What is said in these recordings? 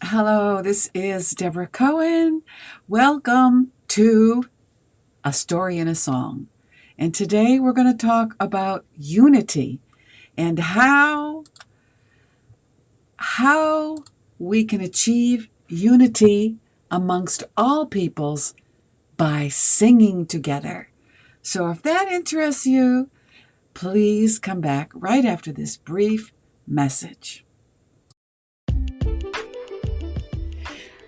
Hello, this is Deborah Cohen. Welcome to A Story in a Song. And today we're going to talk about unity and how we can achieve unity amongst all peoples by singing together. So if that interests you, please come back right after this brief message.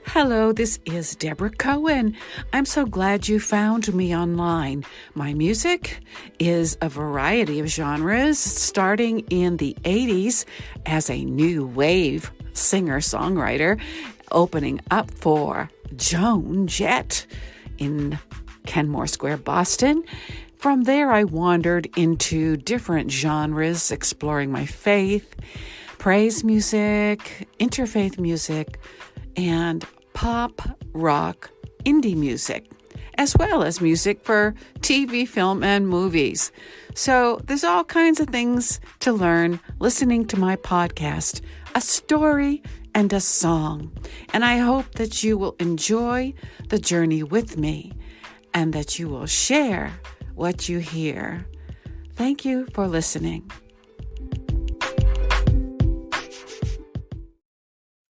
Hello, this is Deborah Cohen. I'm so glad you found me online. My music is a variety of genres, starting in the 80s as a new wave singer-songwriter, opening up for Joan Jett in Kenmore Square, Boston. From there, I wandered into different genres, exploring my faith, praise music, interfaith music, and pop, rock, indie music, as well as music for TV, film, and movies. So there's all kinds of things to learn listening to my podcast, A Story and a Song. And I hope that you will enjoy the journey with me and that you will share what you hear. Thank you for listening.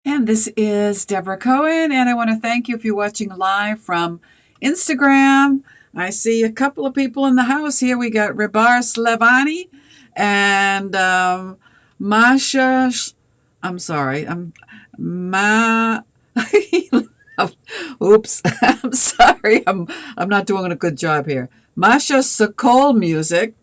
And this is Deborah Cohen, and I want to thank you if you're watching live from Instagram. I see a couple of people in the house here. We got Ribar Slevani and Masha. Oops, I'm sorry. I'm not doing a good job here. Masha Sokol Music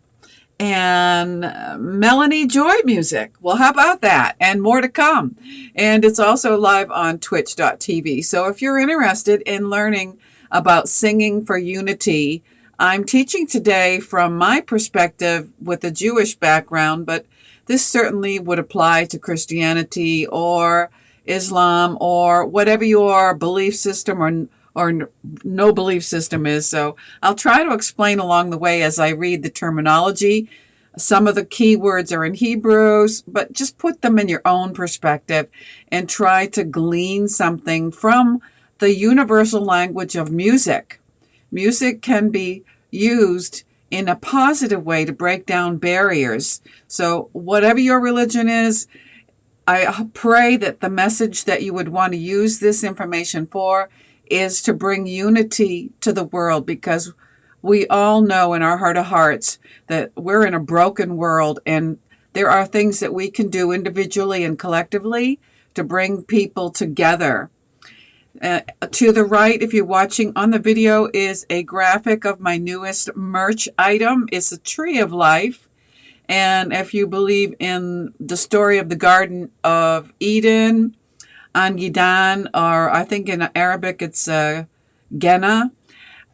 and Melanie Joy Music. Well, how about that? And more to come. And it's also live on twitch.tv. So if you're interested in learning about singing for unity, I'm teaching today from my perspective with a Jewish background, but this certainly would apply to Christianity or Islam or whatever your belief system or no belief system is. So I'll try to explain along the way as I read the terminology. Some of the key words are in Hebrew, but just put them in your own perspective and try to glean something from the universal language of music. Music can be used in a positive way to break down barriers. So whatever your religion is, I pray that the message that you would want to use this information for is to bring unity to the world, because we all know in our heart of hearts that we're in a broken world, and there are things that we can do individually and collectively to bring people together. To the right, if you're watching on the video, is a graphic of my newest merch item. It's a tree of life. And if you believe in the story of the Garden of Eden, Angidan, or I think in Arabic it's Genna,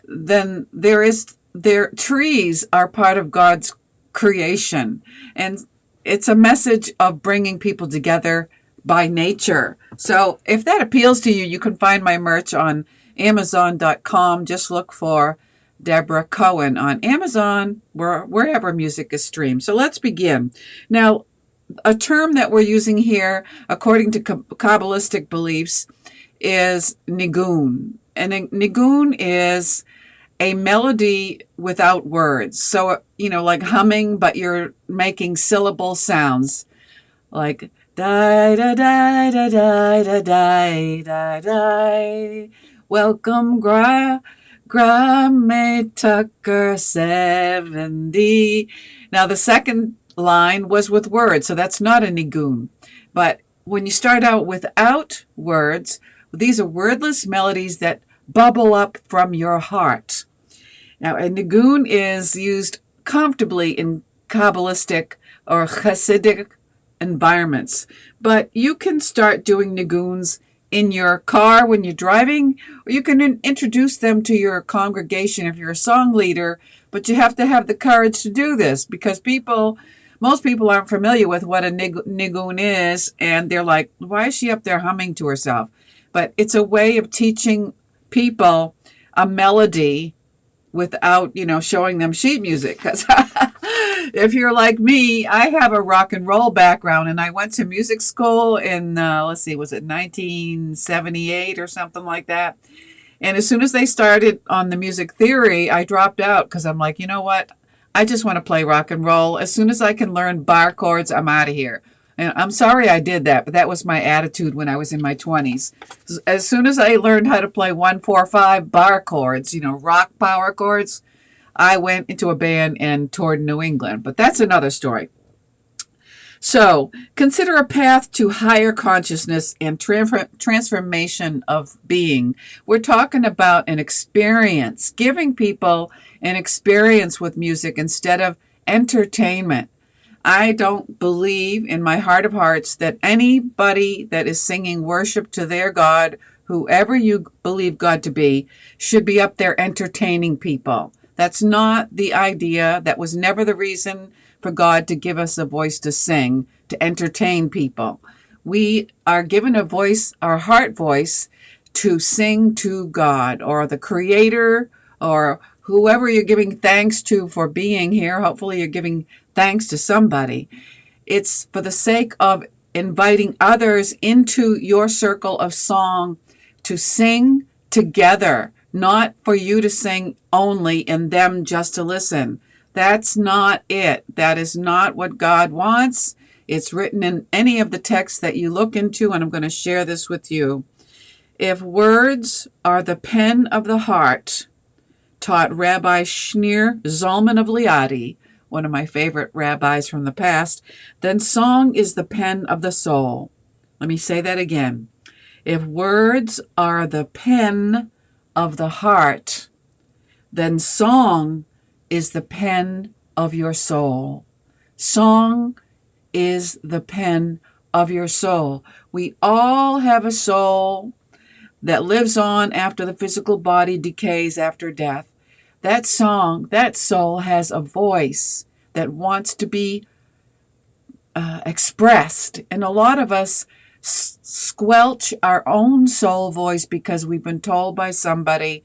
then their trees are part of God's creation. And it's a message of bringing people together by nature. So if that appeals to you, you can find my merch on Amazon.com. Just look for Deborah Cohen on Amazon, wherever music is streamed. So let's begin. Now, a term that we're using here, according to Kabbalistic beliefs, is nigun. And a nigun is a melody without words. So, like humming, but you're making syllable sounds. Like, die, da, die, da, die, da, die, da, die. Welcome, Grammy Tucker 70. Now, the second line was with words, so that's not a nigun. But when you start out without words, these are wordless melodies that bubble up from your heart. Now, a nigun is used comfortably in Kabbalistic or Hasidic environments, but you can start doing niguns in your car when you're driving, or you can introduce them to your congregation if you're a song leader, but you have to have the courage to do this, because most people aren't familiar with what a nigun is, and they're like, why is she up there humming to herself? But it's a way of teaching people a melody without, showing them sheet music. If you're like me, I have a rock and roll background, and I went to music school in, let's see, was it 1978 or something like that? And as soon as they started on the music theory, I dropped out because I'm like, you know what? I just want to play rock and roll. As soon as I can learn bar chords, I'm out of here. And I'm sorry I did that, but that was my attitude when I was in my 20s. As soon as I learned how to play 1, 4, 5 bar chords, rock power chords, I went into a band and toured New England. But that's another story. So consider a path to higher consciousness and transformation of being. We're talking about an experience, giving people an experience with music instead of entertainment. I don't believe in my heart of hearts that anybody that is singing worship to their God, whoever you believe God to be, should be up there entertaining people. That's not the idea. That was never the reason for God to give us a voice to sing, to entertain people. We are given a voice, our heart voice, to sing to God or the Creator or whoever you're giving thanks to for being here. Hopefully you're giving thanks to somebody. It's for the sake of inviting others into your circle of song to sing together, not for you to sing only and them just to listen. That's not it. That is not what God wants. It's written in any of the texts that you look into, and I'm going to share this with you. If words are the pen of the heart, taught Rabbi Shneur Zalman of Liadi, one of my favorite rabbis from the past, then song is the pen of the soul. Let me say that again. If words are the pen of the heart, then song is the pen of your soul. Song is the pen of your soul. We all have a soul that lives on after the physical body decays after death. That song, that soul has a voice that wants to be expressed. And a lot of us squelch our own soul voice because we've been told by somebody,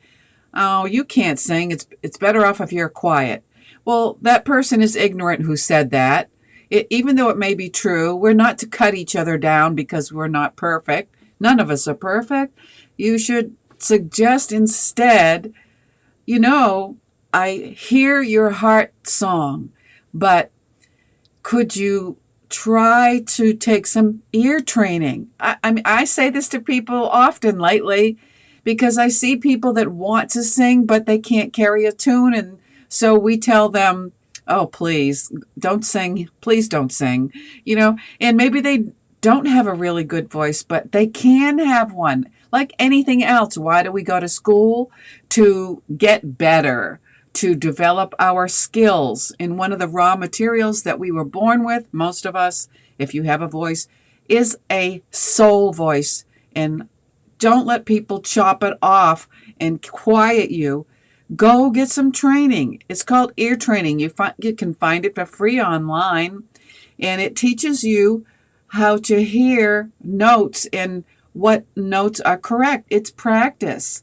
oh, you can't sing. It's better off if you're quiet. Well, that person is ignorant who said that. Even though it may be true, we're not to cut each other down because we're not perfect. None of us are perfect. You should suggest instead, I hear your heart song, but could you try to take some ear training? I say this to people often lately because I see people that want to sing, but they can't carry a tune. And so we tell them, oh, please don't sing. Please don't sing, and maybe they don't have a really good voice, but they can have one. Like anything else, why do we go to school? To get better, to develop our skills. And one of the raw materials that we were born with, most of us, if you have a voice, is a soul voice. And don't let people chop it off and quiet you. Go get some training. It's called ear training. You can find it for free online. And it teaches you how to hear notes and what notes are correct. It's practice.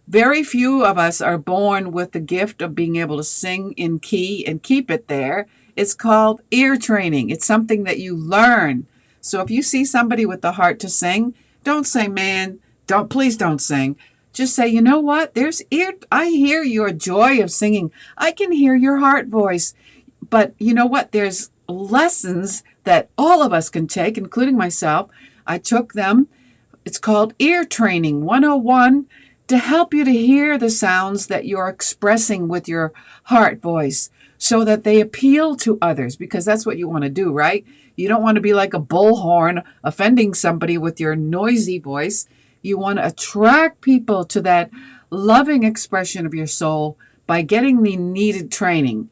Very few of us are born with the gift of being able to sing in key and keep it there. It's called ear training. It's something that you learn. So if you see somebody with the heart to sing, don't say, man, please don't sing. Just say, you know what? I hear your joy of singing. I can hear your heart voice. But you know what? There's lessons that all of us can take, including myself. I took them. It's called Ear Training 101 to help you to hear the sounds that you're expressing with your heart voice so that they appeal to others, because that's what you want to do, right? You don't want to be like a bullhorn offending somebody with your noisy voice. You want to attract people to that loving expression of your soul by getting the needed training.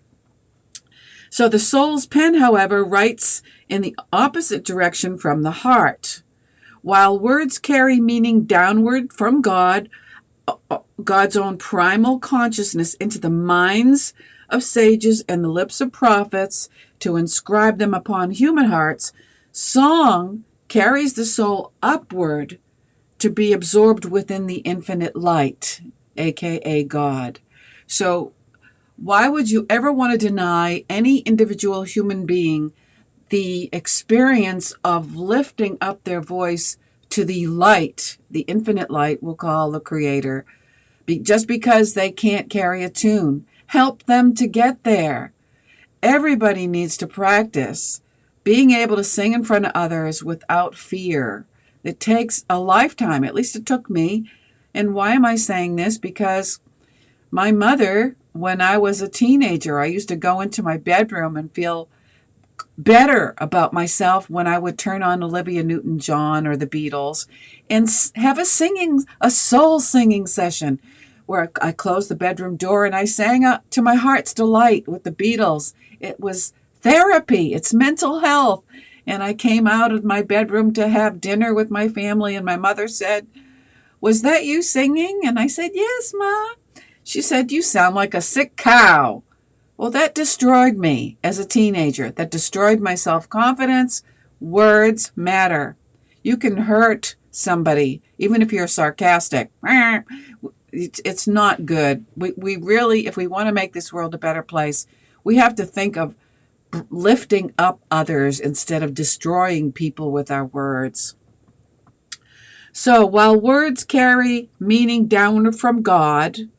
So the soul's pen, however, writes in the opposite direction from the heart. While words carry meaning downward from God, God's own primal consciousness into the minds of sages and the lips of prophets to inscribe them upon human hearts, song carries the soul upward to be absorbed within the infinite light, aka God. So Why would you ever want to deny any individual human being the experience of lifting up their voice to the light, the infinite light we'll call the Creator, just because they can't carry a tune? Help them to get there. Everybody needs to practice being able to sing in front of others without fear. It takes a lifetime, at least it took me. And why am I saying this? Because my mother, when I was a teenager, I used to go into my bedroom and feel better about myself when I would turn on Olivia Newton-John or the Beatles and have a soul singing session where I closed the bedroom door and I sang out to my heart's delight with the Beatles. It was therapy. It's mental health. And I came out of my bedroom to have dinner with my family, and my mother said, "Was that you singing?" And I said, "Yes, Ma." She said, "You sound like a sick cow." Well, that destroyed me as a teenager. That destroyed my self-confidence. Words matter. You can hurt somebody, even if you're sarcastic. It's not good. We really, if we want to make this world a better place, we have to think of lifting up others instead of destroying people with our words. So while words carry meaning down from God,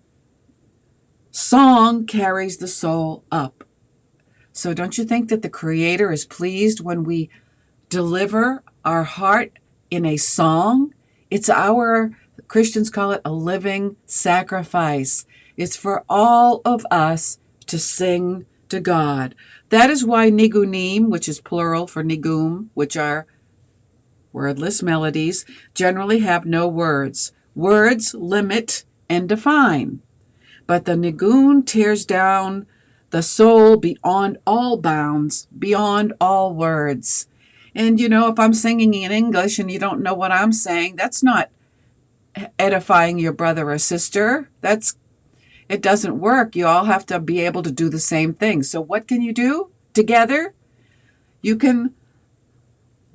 song carries the soul up. So don't you think that the Creator is pleased when we deliver our heart in a song? It's Christians call it a living sacrifice. It's for all of us to sing to God. That is why nigunim, which is plural for nigum, which are wordless melodies, generally have no words. Words limit and define. But the nigun tears down the soul beyond all bounds, beyond all words. And if I'm singing in English and you don't know what I'm saying, that's not edifying your brother or sister. It doesn't work. You all have to be able to do the same thing. So what can you do together? You can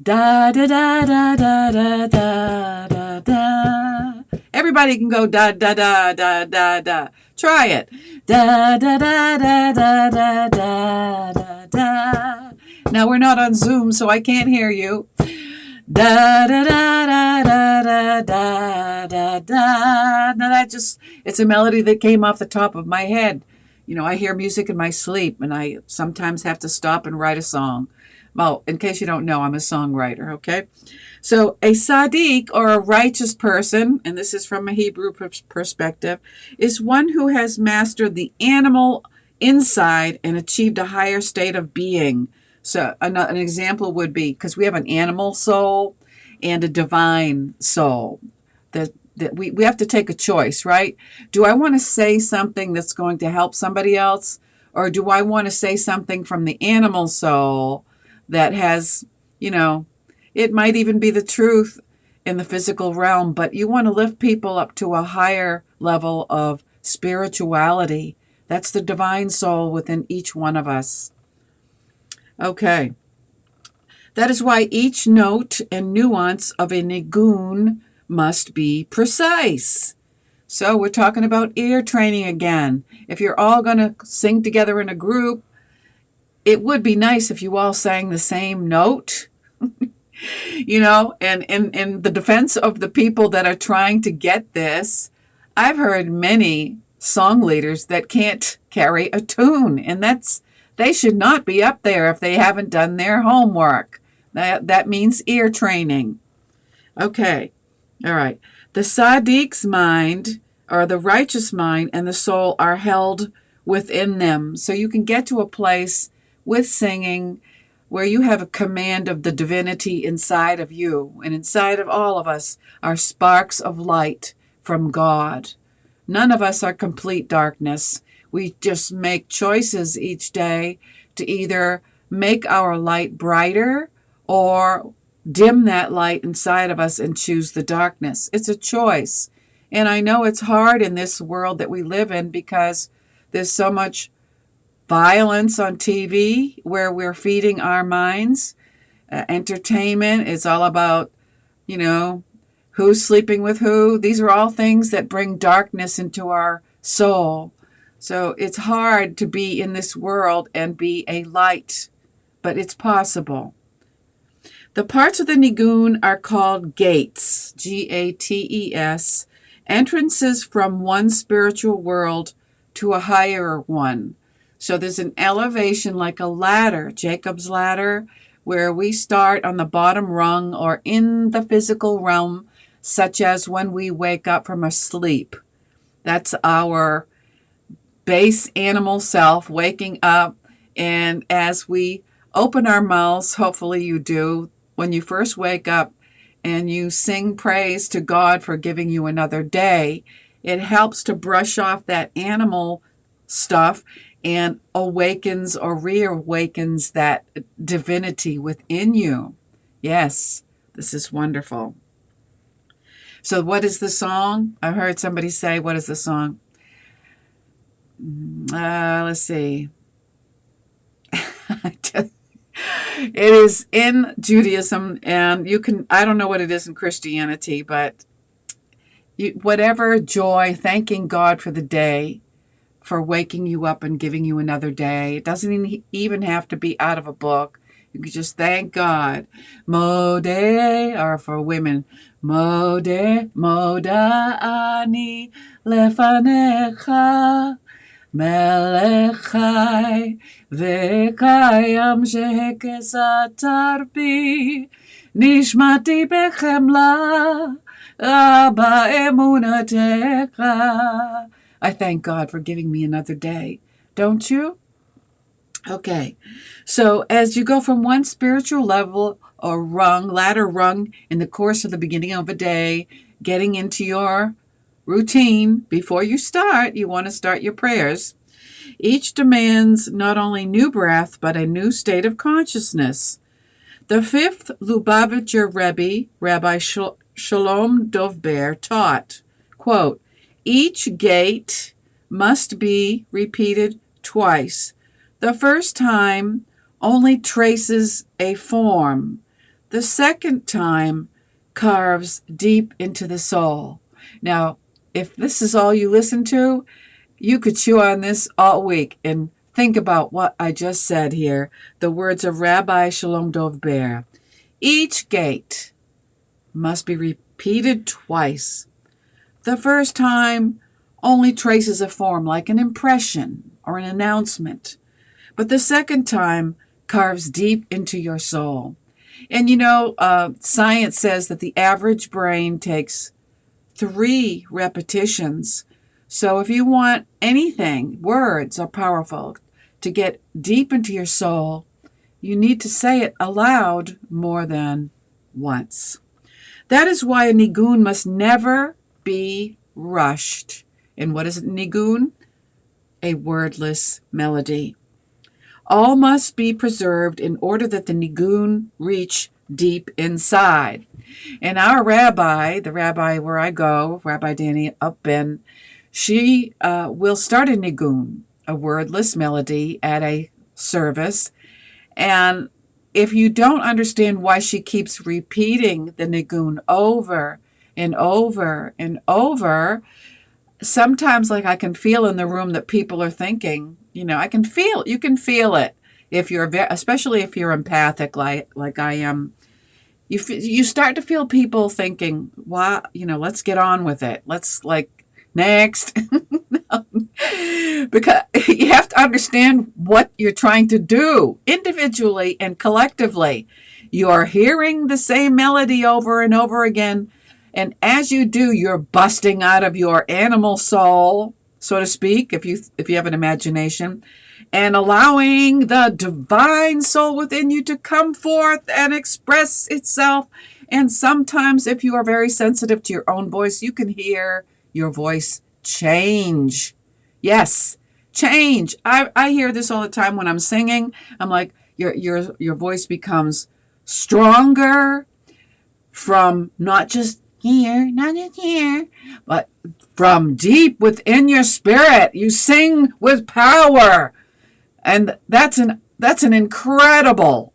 da da da da da da da da da. Everybody can go da da da da da da. Try it. Da da da da da da da da da. Now we're not on Zoom, so I can't hear you. Da da da da da da da da da. Now it's a melody that came off the top of my head. I hear music in my sleep, and I sometimes have to stop and write a song. Well, in case you don't know, I'm a songwriter, okay? So a tzaddik, or a righteous person, and this is from a Hebrew perspective, is one who has mastered the animal inside and achieved a higher state of being. So an example would be, because we have an animal soul and a divine soul, that we have to take a choice, right? Do I want to say something that's going to help somebody else? Or do I want to say something from the animal soul that has, it might even be the truth in the physical realm, but you want to lift people up to a higher level of spirituality. That's the divine soul within each one of us. Okay. That is why each note and nuance of a nigun must be precise. So we're talking about ear training again. If you're all going to sing together in a group, it would be nice if you all sang the same note, and in the defense of the people that are trying to get this, I've heard many song leaders that can't carry a tune, and they should not be up there if they haven't done their homework. That means ear training. Okay. All right. The tzaddik's mind, or the righteous mind, and the soul are held within them. So you can get to a place with singing where you have a command of the divinity inside of you, and inside of all of us are sparks of light from God. None of us are complete darkness. We just make choices each day to either make our light brighter or dim that light inside of us and choose the darkness. It's a choice. And I know it's hard in this world that we live in because there's so much violence on TV where we're feeding our minds. Entertainment is all about, who's sleeping with who. These are all things that bring darkness into our soul. So it's hard to be in this world and be a light, but it's possible. The parts of the Nigun are called gates, Gates, entrances from one spiritual world to a higher one. So there's an elevation like a ladder, Jacob's ladder, where we start on the bottom rung or in the physical realm, such as when we wake up from a sleep. That's our base animal self waking up. And as we open our mouths, hopefully you do, when you first wake up and you sing praise to God for giving you another day, it helps to brush off that animal stuff and awakens or reawakens that divinity within you. Yes, this is wonderful. So what is the song? I heard somebody say, what is the song? Let's see. It is in Judaism, and you can, I don't know what it is in Christianity, but whatever joy, thanking God for the day, for waking you up and giving you another day. It doesn't even have to be out of a book. You can just thank God. Modeh, or for women, Modeh, Moda ani lefanecha. מלך חי וקיים שהקסתר בי נשמתי בחמלה רבה אמונתך. I thank God for giving me another day. Don't you? Okay. So as you go from one spiritual level or rung, ladder rung in the course of the beginning of a day, getting into your routine, before you start, you want to start your prayers. Each demands not only new breath, but a new state of consciousness. The fifth Lubavitcher Rebbe, Rabbi Shalom Dovber, taught, quote, each gate must be repeated twice. The first time only traces a form. The second time carves deep into the soul. Now, if this is all you listen to, you could chew on this all week and think about what I just said here, the words of Rabbi Shalom Dovber. Each gate must be repeated twice. The first time only traces a form like an impression or an announcement, but the second time carves deep into your soul. And you know, science says that the average brain takes 3 repetitions. So if you want anything, words are powerful, to get deep into your soul, you need to say it aloud more than once. That is why a nigun must never be rushed. And what is a nigun? A wordless melody. All must be preserved in order that the nigun reach deep inside. And our rabbi, the rabbi where I go, Rabbi Danny Upben, she will start a nigun, a wordless melody, at a service. And if you don't understand why she keeps repeating the nigun over and over and over, sometimes like I can feel in the room that people are thinking, you know, you can feel it if you're, especially if you're empathic like I am. You start to feel people thinking, wow, you know, let's get on with it. Let's next. Because you have to understand what you're trying to do individually and collectively. You are hearing the same melody over and over again. And as you do, you're busting out of your animal soul, so to speak, if you have an imagination, and allowing the divine soul within you to come forth and express itself. And sometimes, if you are very sensitive to your own voice, you can hear your voice change. Yes, change. I hear this all the time when I'm singing. I'm like, your voice becomes stronger from not just here, but from deep within your spirit. You sing with power. And that's an incredible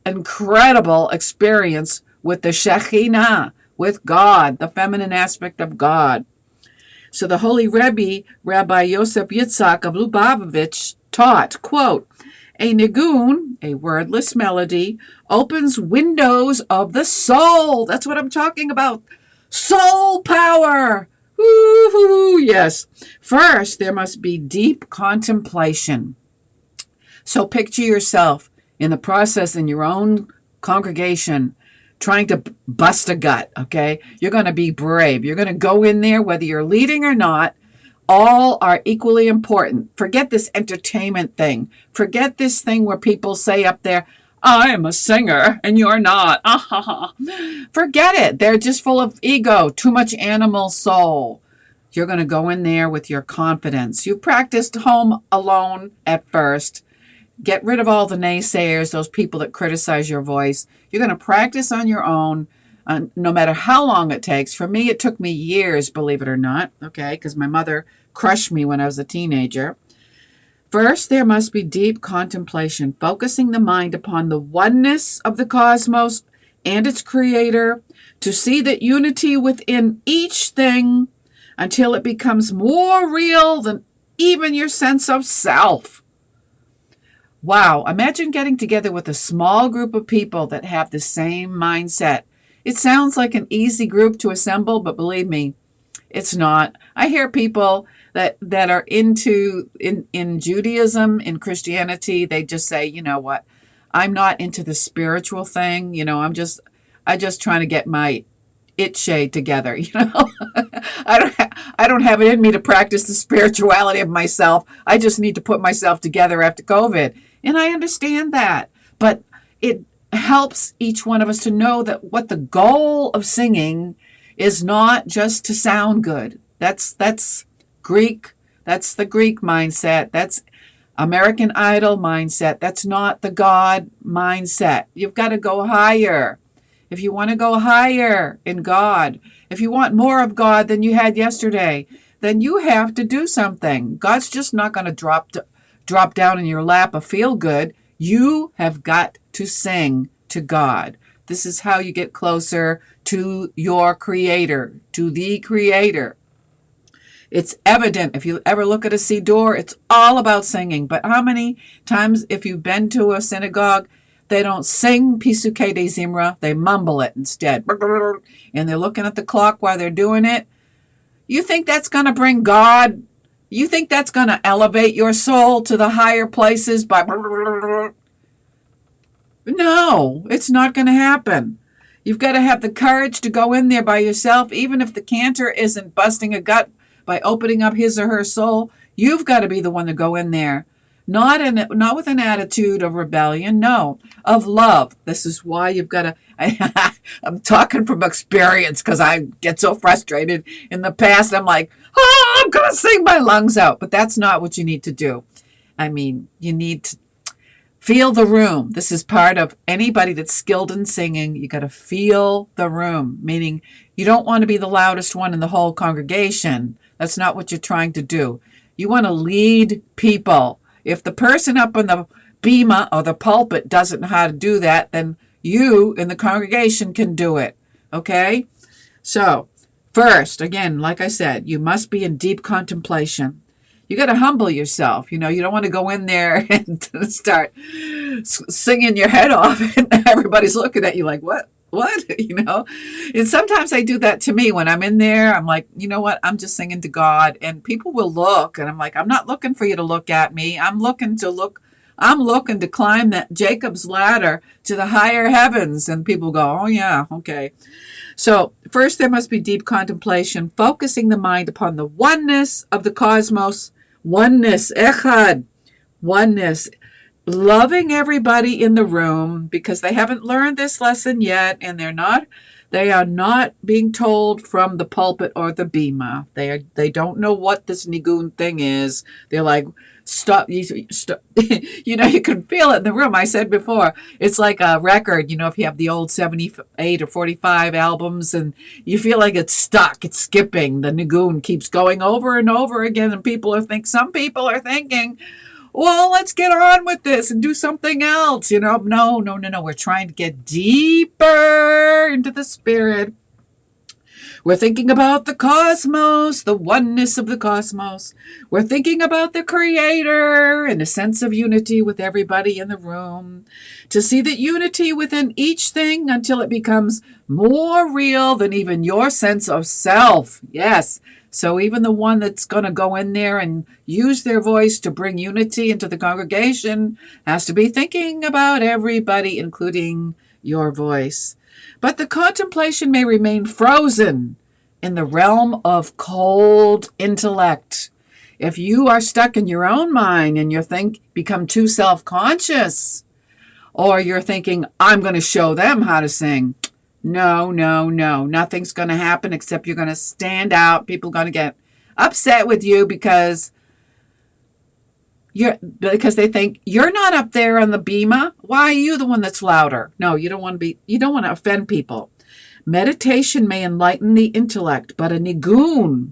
experience with the Shekhinah, with God, the feminine aspect of God. So the Holy Rebbe, Rabbi Yosef Yitzhak of Lubavitch, taught, quote, a nigun, a wordless melody, opens windows of the soul. That's what I'm talking about. Soul power. Woo-hoo, yes. First, there must be deep contemplation. So picture yourself in the process in your own congregation trying to bust a gut, okay? You're going to be brave. You're going to go in there, whether you're leading or not. All are equally important. Forget this entertainment thing. Forget this thing where people say up there, I am a singer and you're not. Forget it. They're just full of ego, too much animal soul. You're going to go in there with your confidence. You practiced home alone at first. Get rid of all the naysayers, those people that criticize your voice. You're going to practice on your own, no matter how long it takes. For me, it took me years, believe it or not, okay, because my mother crushed me when I was a teenager. First, there must be deep contemplation, focusing the mind upon the oneness of the cosmos and its creator, to see that unity within each thing until it becomes more real than even your sense of self. Wow, imagine getting together with a small group of people that have the same mindset. It sounds like an easy group to assemble, but believe me, it's not. I hear people that are in Judaism, in Christianity, they just say, you know what, I'm not into the spiritual thing. I just trying to get my it shade together. I don't have it in me to practice the spirituality of myself. I just need to put myself together after COVID. And I understand that, but it helps each one of us to know that what the goal of singing is not just to sound good. That's Greek. That's the Greek mindset. That's American Idol mindset. That's not the God mindset. You've got to go higher. If you want to go higher in God, if you want more of God than you had yesterday, then you have to do something. God's just not going to drop down in your lap a feel good. You have got to sing to God. This is how you get closer to your creator, to the creator. It's evident. If you ever look at a siddur, it's all about singing. But how many times, if you've been to a synagogue, they don't sing Pisukei de Zimra, they mumble it instead. And they're looking at the clock while they're doing it. You think that's going to bring God? You think that's going to elevate your soul to the higher places by... No, it's not going to happen. You've got to have the courage to go in there by yourself, even if the cantor isn't busting a gut by opening up his or her soul. You've got to be the one to go in there. Not with an attitude of rebellion, no, of love. This is why you've got to, I'm talking from experience because I get so frustrated. In the past, I'm like, oh, I'm going to sing my lungs out. But that's not what you need to do. I mean, you need to feel the room. This is part of anybody that's skilled in singing. You got to feel the room, meaning you don't want to be the loudest one in the whole congregation. That's not what you're trying to do. You want to lead people. If the person up on the bema or the pulpit doesn't know how to do that, then you in the congregation can do it. Okay? So, first, again, like I said, you must be in deep contemplation. You got to humble yourself. You don't want to go in there and start singing your head off and everybody's looking at you like, what? And sometimes they do that to me when I'm in there. I'm like, you know what? I'm just singing to God, and people will look, and I'm like, I'm not looking for you to look at me. I'm looking to climb that Jacob's ladder to the higher heavens. And people go, oh yeah, okay. So first there must be deep contemplation, focusing the mind upon the oneness of the cosmos, oneness, echad, oneness. Loving everybody in the room because they haven't learned this lesson yet, and they are not being told from the pulpit or the bema. They don't know what this nigun thing is. They're like, stop. You can feel it in the room. I said before, it's like a record. If you have the old 78 or 45 albums and you feel like it's stuck, it's skipping. The nigun keeps going over and over again, and some people are thinking, well, let's get on with this and do something else. No. We're trying to get deeper into the spirit. We're thinking about the cosmos, the oneness of the cosmos. We're thinking about the Creator and a sense of unity with everybody in the room. To see the unity within each thing until it becomes more real than even your sense of self. Yes. So even the one that's going to go in there and use their voice to bring unity into the congregation has to be thinking about everybody, including your voice. But the contemplation may remain frozen in the realm of cold intellect. If you are stuck in your own mind and you become too self-conscious, or you're thinking, I'm going to show them how to sing. No. Nothing's going to happen except you're going to stand out. People are going to get upset with you because they think you're not up there on the bema. Why are you the one that's louder? No, you don't want to offend people. Meditation may enlighten the intellect, but a nigun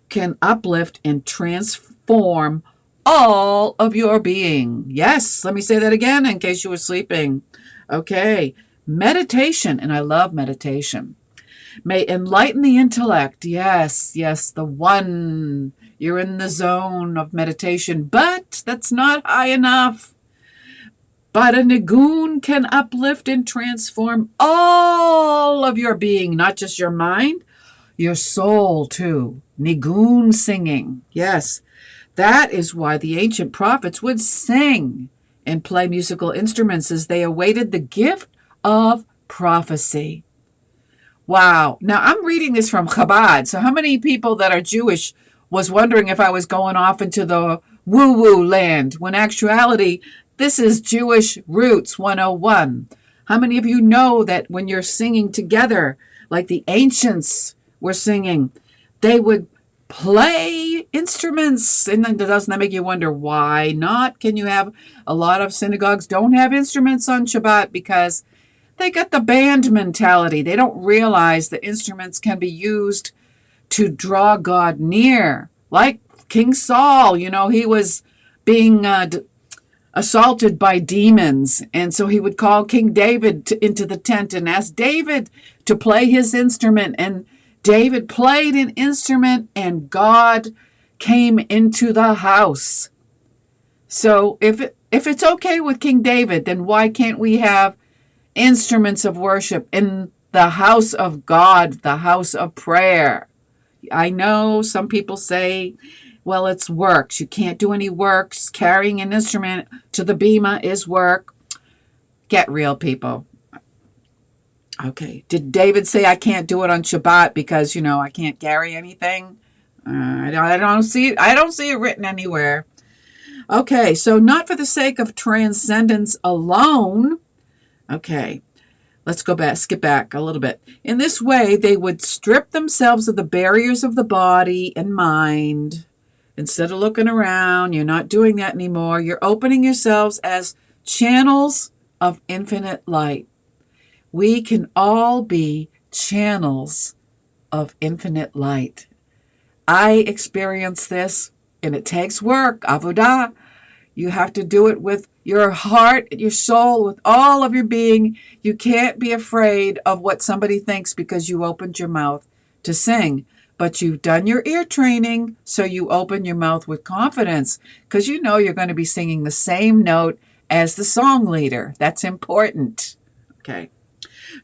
can uplift and transform all of your being. Yes, let me say that again in case you were sleeping. Okay, meditation, and I love meditation, may enlighten the intellect. Yes, the one. You're in the zone of meditation, but that's not high enough. But a nigun can uplift and transform all of your being, not just your mind, your soul too. Nigun singing. Yes, that is why the ancient prophets would sing and play musical instruments as they awaited the gift of prophecy. Wow. Now, I'm reading this from Chabad. So how many people that are Jewish was wondering if I was going off into the woo-woo land, when actuality, this is Jewish Roots 101. How many of you know that when you're singing together, like the ancients were singing, they would play instruments? And then doesn't that make you wonder why not? Can you have a lot of synagogues don't have instruments on Shabbat because they got the band mentality. They don't realize the instruments can be used to draw God near. Like King Saul, he was being assaulted by demons. And so he would call King David into the tent and ask David to play his instrument. And David played an instrument and God came into the house. So if it's okay with King David, then why can't we have instruments of worship in the house of God, the house of prayer? I know some people say, well, it's works. You can't do any works. Carrying an instrument to the bema is work. Get real, people. Okay. Did David say I can't do it on Shabbat because, I can't carry anything? I don't see it. I don't see it written anywhere. Okay. So not for the sake of transcendence alone. Okay. Let's skip back a little bit. In this way, they would strip themselves of the barriers of the body and mind. Instead of looking around, you're not doing that anymore. You're opening yourselves as channels of infinite light. We can all be channels of infinite light. I experience this, and it takes work, avodah. You have to do it with your heart, your soul, with all of your being. You can't be afraid of what somebody thinks because you opened your mouth to sing. But you've done your ear training, so you open your mouth with confidence because you're going to be singing the same note as the song leader. That's important. Okay.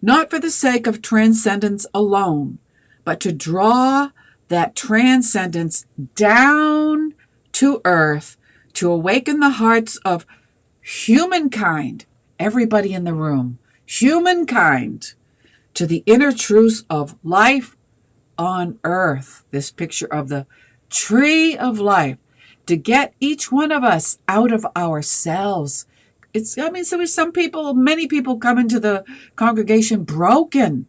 Not for the sake of transcendence alone, but to draw that transcendence down to earth, to awaken the hearts of humankind, everybody in the room, humankind, to the inner truths of life on earth. This picture of the tree of life, to get each one of us out of ourselves. Many people come into the congregation broken.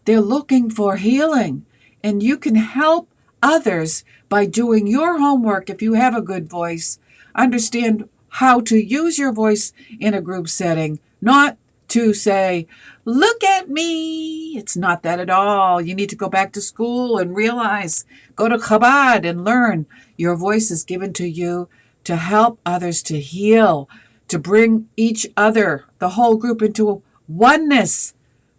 They're looking for healing. And you can help others by doing your homework if you have a good voice. Understand how to use your voice in a group setting, not to say, look at me. It's not that at all. You need to go back to school and realize, go to Chabad and learn. Your voice is given to you to help others to heal, to bring each other, the whole group, into oneness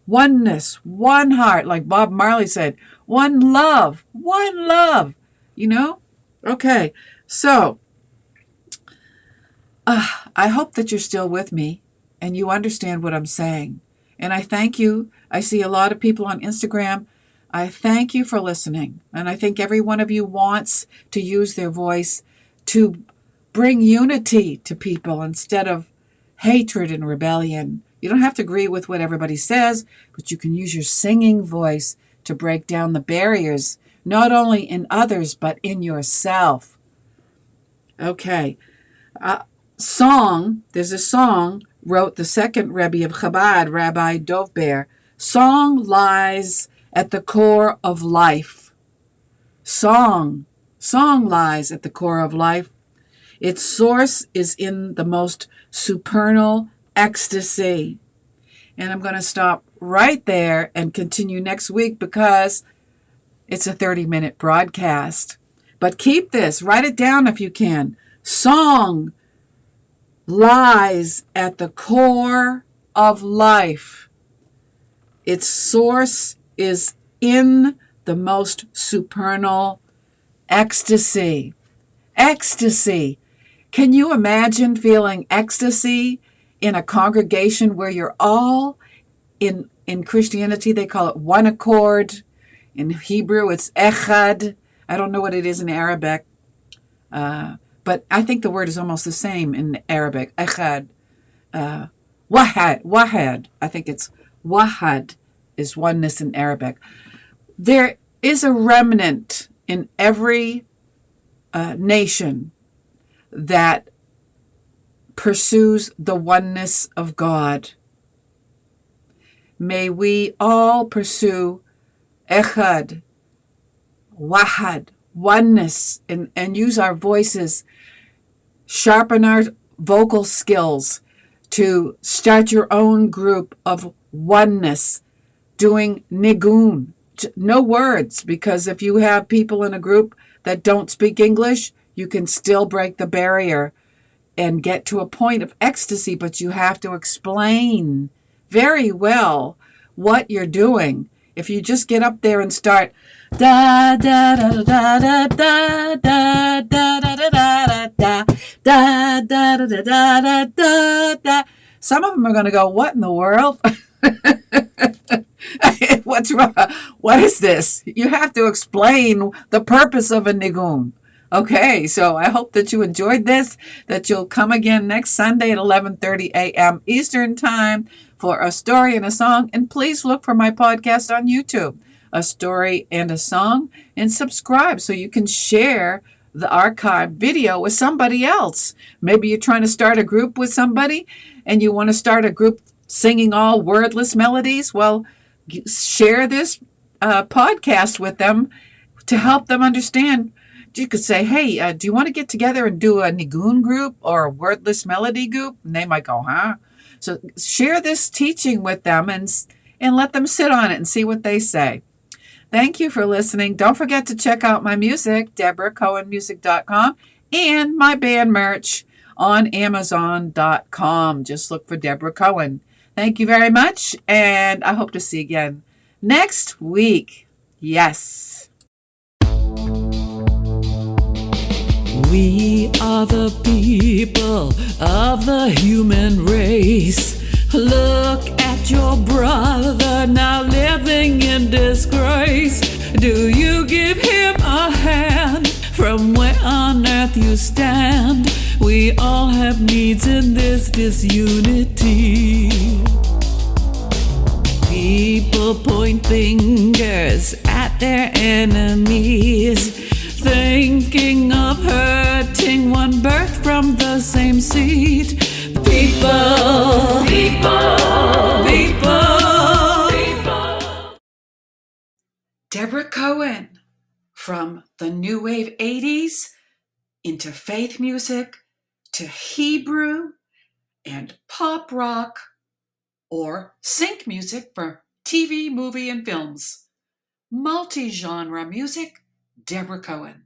oneness, one heart, like Bob Marley said, one love, one love, you know? Okay, so I hope that you're still with me and you understand what I'm saying. And I thank you. I see a lot of people on Instagram. I thank you for listening. And I think every one of you wants to use their voice to bring unity to people instead of hatred and rebellion. You don't have to agree with what everybody says, but you can use your singing voice to break down the barriers, not only in others, but in yourself. Okay. There's a song, wrote the second Rebbe of Chabad, Rabbi Dovber. Song lies at the core of life. Song lies at the core of life. Its source is in the most supernal ecstasy. And I'm going to stop right there and continue next week because it's a 30-minute broadcast. But keep this, write it down if you can. Song lies at the core of life. Its source is in the most supernal ecstasy. Ecstasy. Can you imagine feeling ecstasy in a congregation where you're all in Christianity, they call it one accord. In Hebrew, it's echad. I don't know what it is in Arabic. But I think the word is almost the same in Arabic. Echad. Wahad. I think it's wahad is oneness in Arabic. There is a remnant in every nation that pursues the oneness of God. May we all pursue echad, wahad, oneness, and use our voices, sharpen our vocal skills to start your own group of oneness, doing nigun. No words, because if you have people in a group that don't speak English, you can still break the barrier and get to a point of ecstasy, but you have to explain very well what you're doing. If you just get up there and start da da da da da da da da da da da da da da da da da da da, some of them are going to go, what in the world? What's wrong? What is this? You have to explain the purpose of a nigun. Okay, so I hope that you enjoyed this, that you'll come again next Sunday at 11:30 a.m. Eastern Time for a story and a song. And please look for my podcast on YouTube, A Story and a Song, and subscribe so you can share the archived video with somebody else. Maybe you're trying to start a group with somebody and you want to start a group singing all wordless melodies. Well, share this podcast with them to help them understand. You could say, hey, do you want to get together and do a nigun group or a wordless melody group? And they might go, huh? So share this teaching with them and let them sit on it and see what they say. Thank you for listening. Don't forget to check out my music, DeborahCohenMusic.com, and my band merch on Amazon.com. Just look for Deborah Cohen. Thank you very much, and I hope to see you again next week. Yes. We are the people of the human race. Look at your brother now living in disgrace. Do you give him a hand from where on earth you stand? We all have needs in this disunity. People point fingers at their enemies, thinking of hurting one birth from the same seed. People. Deborah Cohen, from the New Wave 80s into faith music to Hebrew and pop rock or sync music for TV, movie, and films. Multi-genre music, Deborah Cohen.